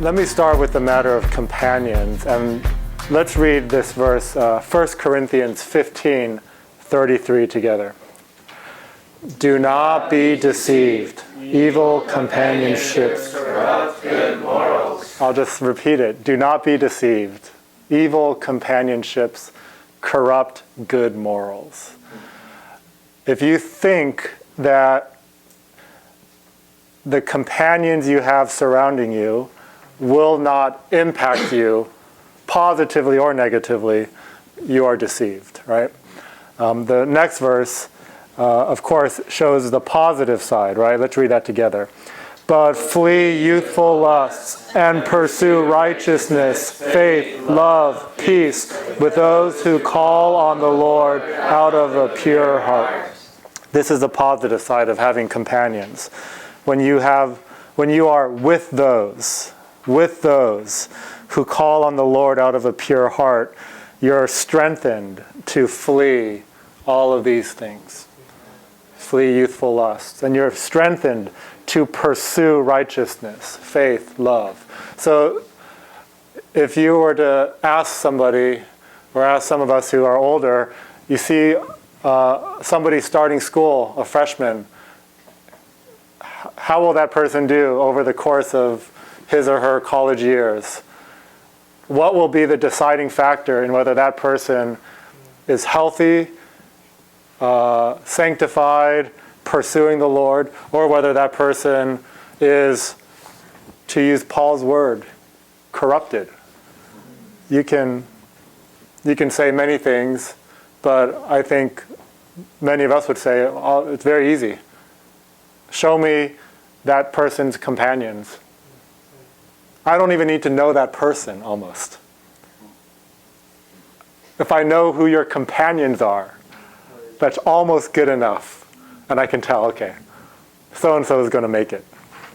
let me start with the matter of companions, and let's read this verse, 1 Corinthians 15:33 together. Do not be deceived. Evil companionships corrupt good morals. I'll just repeat it. Do not be deceived. Evil companionships corrupt good morals. If you think that the companions you have surrounding you will not impact you positively or negatively, you are deceived, right? The next verse, of course, shows the positive side, right? Let's read that together. But flee youthful lusts and pursue righteousness, faith, love, peace with those who call on the Lord out of a pure heart. This is the positive side of having companions. When you are with those who call on the Lord out of a pure heart, you're strengthened to flee all of these things. Flee youthful lusts. And you're strengthened to pursue righteousness, faith, love. So if you were to ask somebody, or ask some of us who are older, you see somebody starting school, a freshman, how will that person do over the course of his or her college years? What will be the deciding factor in whether that person is healthy, sanctified, pursuing the Lord, or whether that person is, to use Paul's word, corrupted? You can say many things, but I think many of us would say, oh, it's very easy. Show me that person's companions. I don't even need to know that person, almost. If I know who your companions are, that's almost good enough. And I can tell, okay, so-and-so is going to make it.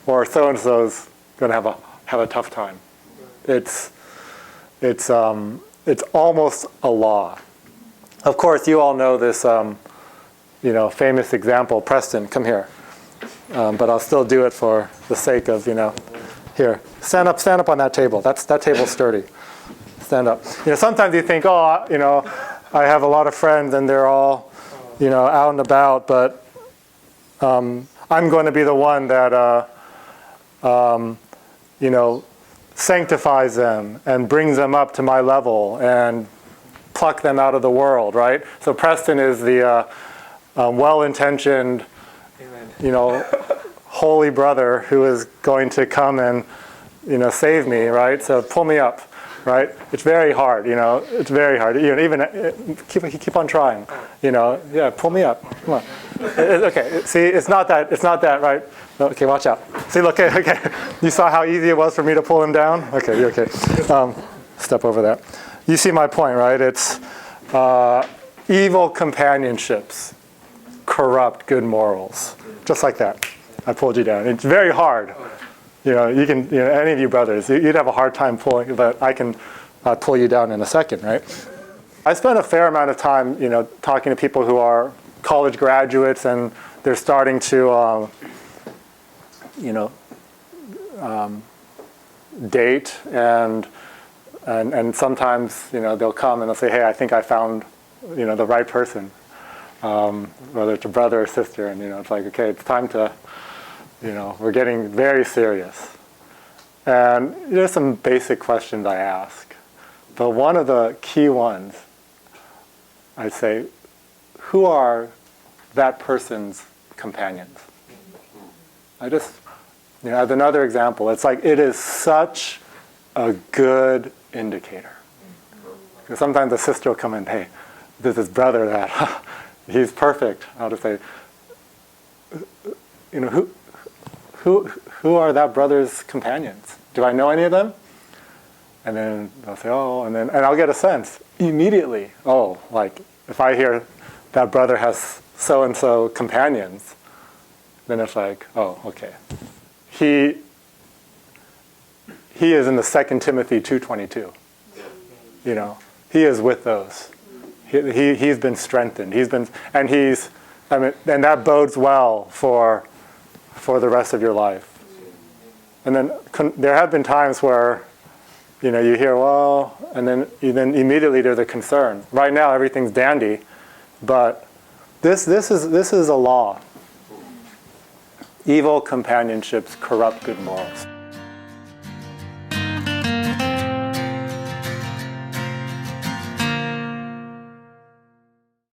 Or so-and-so is going to have a tough time. It's almost a law. Of course, you all know this famous example. Preston, come here. But I'll still do it for the sake of, here. Stand up on that table. That table's sturdy. Stand up. Sometimes you think, I have a lot of friends and they're all, out and about, but I'm going to be the one that, sanctifies them and brings them up to my level and pluck them out of the world, right? So Preston is the well-intentioned, holy brother who is going to come and, save me, right? So pull me up, right? It's very hard, It's very hard. Even keep on trying, Yeah, pull me up. Come on. Okay. See, it's not that, right? Okay, watch out. See, look. Okay. You saw how easy it was for me to pull him down. Okay. You're okay. Step over that. You see my point, right? It's evil companionships corrupt good morals, just like that. I pulled you down. It's very hard. You can, any of you brothers, you'd have a hard time pulling, but I can pull you down in a second, right? I spent a fair amount of time, talking to people who are college graduates and they're starting to, date and sometimes, they'll come and they'll say, hey, I think I found, the right person, whether it's a brother or sister, and, it's like, okay, it's time to, we're getting very serious. And there's some basic questions I ask. But one of the key ones, I say, who are that person's companions? As another example, it's like it is such a good indicator. Because sometimes a sister will come in, hey, there's this brother that, he's perfect. I'll just say, who are that brother's companions? Do I know any of them? And then they'll say, oh, and I'll get a sense immediately. Oh, like if I hear that brother has so-and-so companions, then it's like, oh, okay. He is in the 2 Timothy 2:22. He is with those. He's been strengthened. And that bodes well for the rest of your life. And then there have been times where, you hear, well, and then immediately there's a concern. Right now, everything's dandy, but this is a law. Evil companionships corrupt good morals.